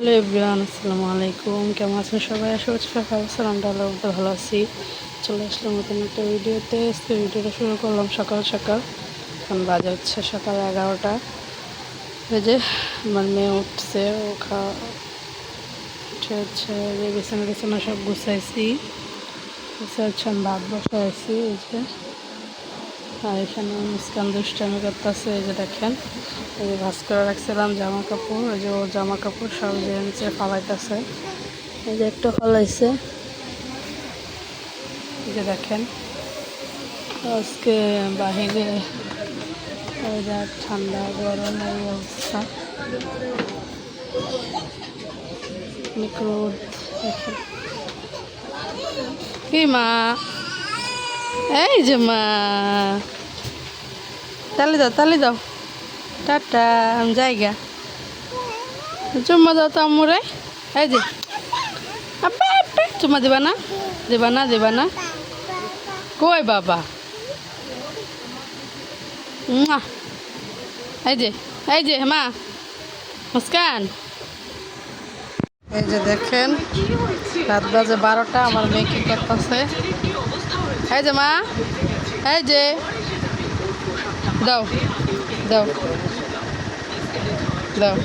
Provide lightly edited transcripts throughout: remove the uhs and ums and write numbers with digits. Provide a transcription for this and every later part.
Hello everyone, আসসালামু আলাইকুম। কেমন আছেন সবাই? আশা করছি সকাল সালামটা আল্লাহর ভালো আছি। চলে আসলাম নতুন একটা ভিডিওতে। আজকে ভিডিওটা শুরু করলাম সকাল সকাল। এখন বাজে হচ্ছে সকাল 11টা। এই যে আমার মেয়ে উঠছে, ও উঠে হচ্ছে যে বিছানা সব গুছাইছি। হচ্ছে আমি ভাত বসাইছি। এই যে আর এখানে মুস্কান দুষ্টামি করতেছে। এই যে দেখেন, এই যে ভাঁজ করে রাখছিলাম জামা কাপড়, এই যে ও জামা কাপড় সব যে নিচে ফালাইতেছে। এই যে একটা ফালাইছে। এই যে দেখেন, আজকে বাহিরে ওয়েদার ঠান্ডা গরম এই অবস্থা, অনেক রোদ। দেখেন কি মা, এই যে মা, তালি দাও টাটা, আমি জায়গা চুম্মা দাও তো আম্মুরে। এই যে আব্বা আব্বা, চুম্মা দেবা না কই বাবা। মুয়া। এই যে মা, মুস্কান। এই যে দেখেন, রাত বাজে 12টা, আমার মেয়ে কি করতেছে। এই যে মা, এই যে দাও দাও দাও।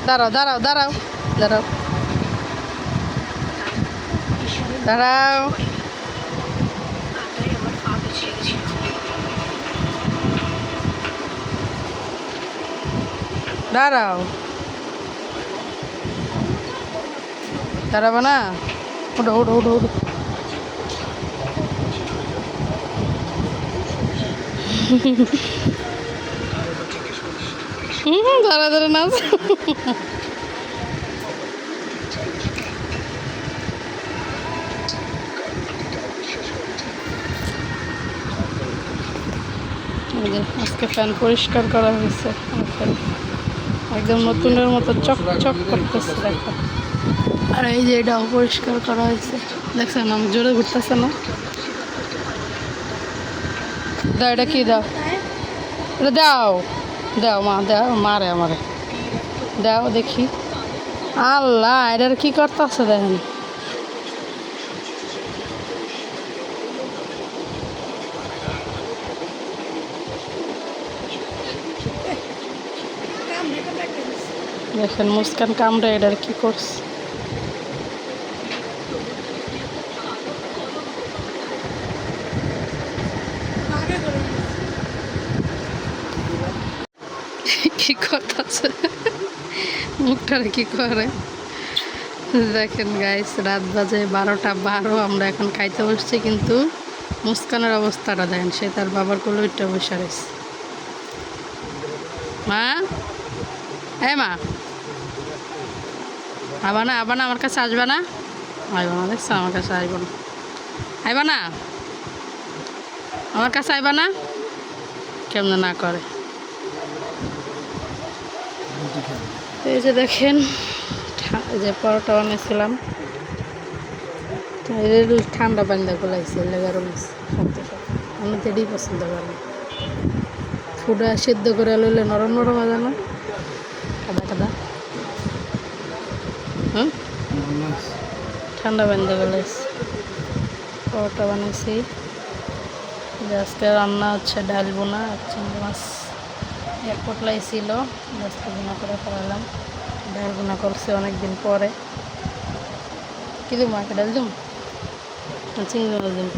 দাঁড়াও দাঁড়াও দাঁড়াও দাঁড়াও দাঁড়াও। দাঁড়াও, দাঁড়াবো না। উঠো উঠো উঠো উঠো। ধরে ধরে নাচ। আজকে ফ্যান পরিষ্কার করা হয়েছে, একদম নতুনের মতো চকচক করতেছে দেখো। আর এই যে এটাও পরিষ্কার করা হয়েছে, দেখছেন আমি জোরে ঘুরতেছে না। দাও, এটা কি দাও, এটা দাও দাও মা, দাও মারে আমারে, দাও দেখি। আল্লাহ, এটার কি করতেছে দেখেন। দেখেন মুস্কান কামড়ে এটার কি করছে। কি করতেছে, মুখটারে কি করে দেখেন গাইস। রাত বাজে 12টা 12, আমরা এখন খাইতে বসছি, কিন্তু মুস্কানের অবস্থাটা দেখেন, সে তার বাবার কোলে উঠে বসে রয়েছে। মা, মা, আবার না আমার কাছে আসবে না, দেখছো আমার কাছে আসবো না, না আমার কাছে আইবা না, কেমন না করে। এই যে দেখেন, এই যে পরোটা বানিয়েছিলাম, ঠান্ডা পানি দিয়ে গোলাইছি, গরম আমি তো এটাই পছন্দ করি। ফুটা সিদ্ধ করে লইলে নরম নরম হয় না, কাদা কাদা। ঠান্ডা পানি দিয়ে গোলাইছি, পরোটা বানিয়েছি। আজকে রান্না হচ্ছে ডাল বোনা আর চিংড়ি মাছ এক পটলাই ছিল, আজকে বোনা করে ফেলালাম। ডাল বোনা করছে অনেকদিন পরে। কি দেবো মাকে, ডাল দেবো চিংড়ি মাছ দেবো।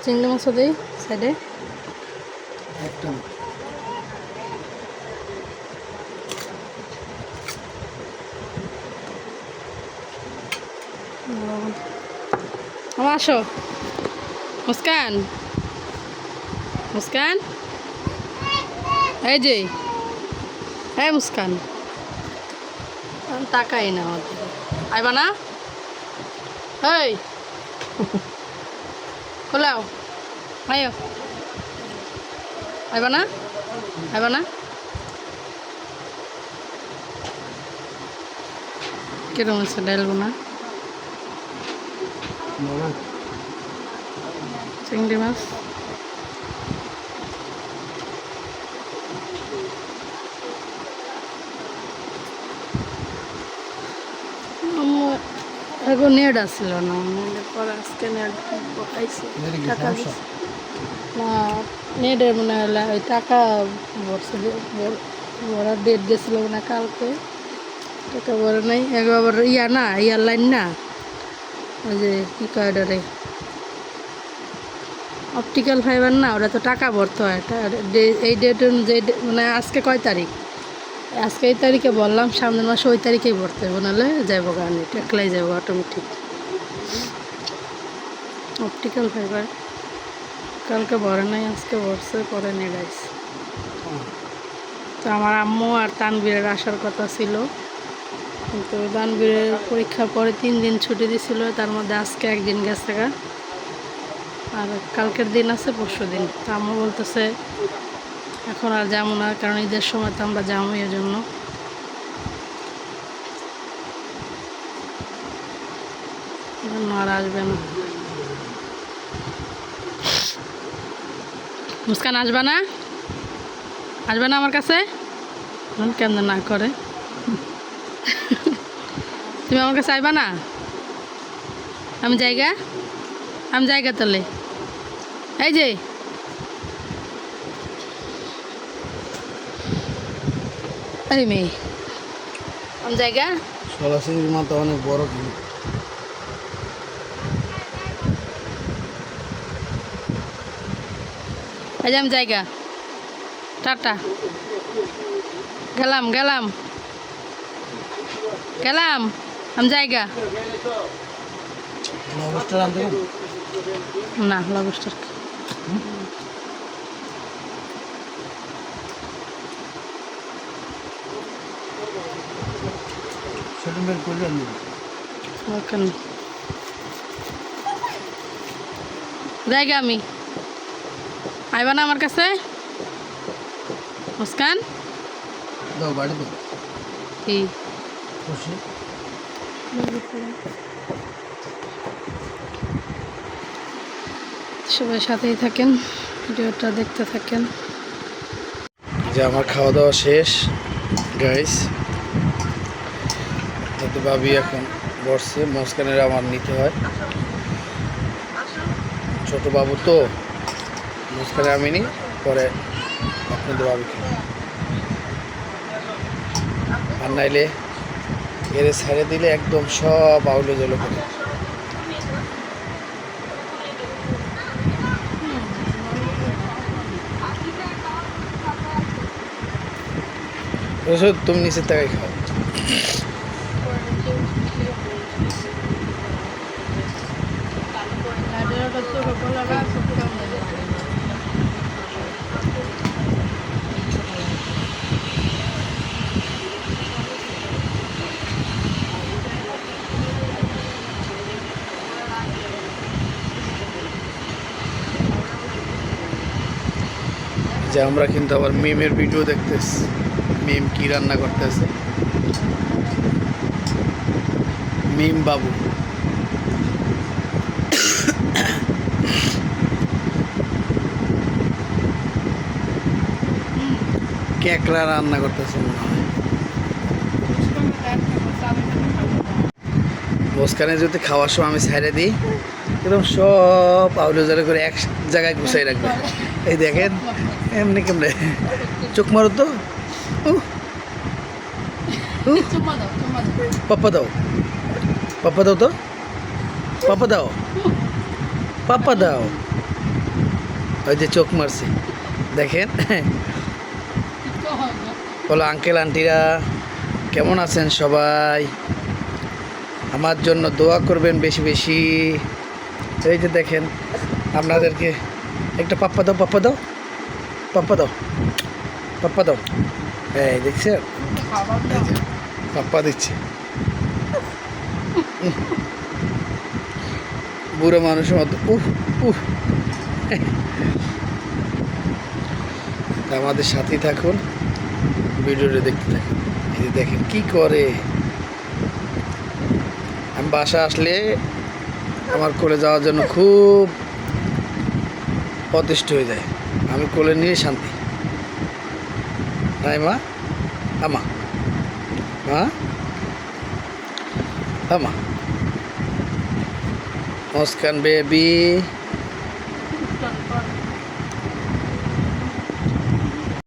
চিংড়ি মাছও দিই সাইডে। আমার আসো মুস্কান, মুস্কান, এই যে এই মুস্কান, তাকাই না আমার দিকে, আইবা না, এই খোলাও, আয়ো, আইবা না, কিরম আছে ডাল বোনা? চিংড়ি মাছ এখন নেট আসছিল না, নেটের পর আজকে নেট পাইছি। টাকা না নেটের মনে হলে ওই টাকা ভরার ডেট গেছিল না কালকে, টাকা ভরে নাই। একবার ইয়া না ইয়ার লাইন না, ওই যে কী কয় ডরে অপটিক্যাল ফাইবার না, ওরা তো টাকা ভরতে হয়। এই ডেট অনুযায়ী মানে আজকে কয় তারিখ, আজকে এই তারিখে বললাম, সামনের মাসে ওই তারিখেই ভরতে হবে, নাহলে যাবো গানে টেকলাই যাবো অটোমেটিক। অপটিক্যাল ফাইবার কালকে ভরে নাই, আজকে ভরছে, পরে নিয়ে গাইছে। তো আমার আম্মু আর তানবীরের আসার কথা ছিল, কিন্তু তানবীরের পরীক্ষার পরে 3 দিন ছুটি দিছিল, তার মধ্যে আজকে একদিন গেছে গা, আর কালকের দিন আছে পরশু দিন। তো আম্মু বলতেছে এখন আর যাবো না, কারণ ঈদের সময় তো আমরা যাবো, এর জন্য আর আসবে না। মুস্কান আসবে না, আসবে না আমার কাছে, কেন না করে তুমি আমার কাছে আইবা না? আমি জায়গা তাহলে এই যে আরে মেয়ে আমি জায়গা সরাসরি মাথা অনেক বড় কিন্তু এই যে আমি জায়গা টাটা গেলাম গেলাম গেলাম আমি জায়গা অবস্থা আনতে না লবস্টার সেটা বের করলে আনবো ওখানে জায়গা আমি আইবা না আমার কাছে মুস্কান দাও বাড়ি দাও কি খুশি সবাই সাথেই থাকেন, ভিডিওটা দেখতে থাকেন। যে আমার খাওয়া দাওয়া শেষ গাইস, যাতে ভাবি এখন বসছে, মুস্কানের আমার নিতে হয়, ছোট বাবু তো, মুস্কানে আমি নিই, পরে আপনাদের ভাবিকে, আর নাইলে এর ছেড়ে দিলে একদম সব আউলে জল করে। তুমি নিচের টাকায় খাও। যে আমরা কিন্তু আবার মিমের ভিডিও দেখতেছি, মিম কি রান্না করতেছে, মিম বাবু কেকড়া রান্না করতেছে মনে হয়। মুস্কানে যদি খাওয়ার সময় আমি ছেড়ে দিই, একদম সব আউলে জলে করে এক জায়গায় গুছাই রাখবে। এই দেখেন এমনি কেমনে চোখ মারো তো, পাপ্পা দাও, পাপ্পা দাও তো, পাপ্পা দাও, পাপ্পা দাও, ওই যে চোখ মারছে দেখেন। বলো আঙ্কেল আন্টিরা কেমন আছেন সবাই, আমার জন্য দোয়া করবেন বেশি বেশি। এই যে দেখেন আপনাদেরকে একটা পাপ্পা দাও, পাপ্পা দাও, পাপ্পা দাও, পাপ্পা দাও, এই দেখছেন পাপ্পা দিচ্ছে। বুড়ো মানুষের মতো উহ উহ। আমাদের সাথেই থাকুন, ভিডিওটা দেখতে থাকুন। এই যে দেখেন কি করে, আমি বাসা আসলে আমার কোলে যাওয়ার জন্য খুব অতিষ্ঠ হয়ে যায়। আমি কোলে নিয়ে শান্তি। নাই মা? আমা মা আমা মুস্কান বেবি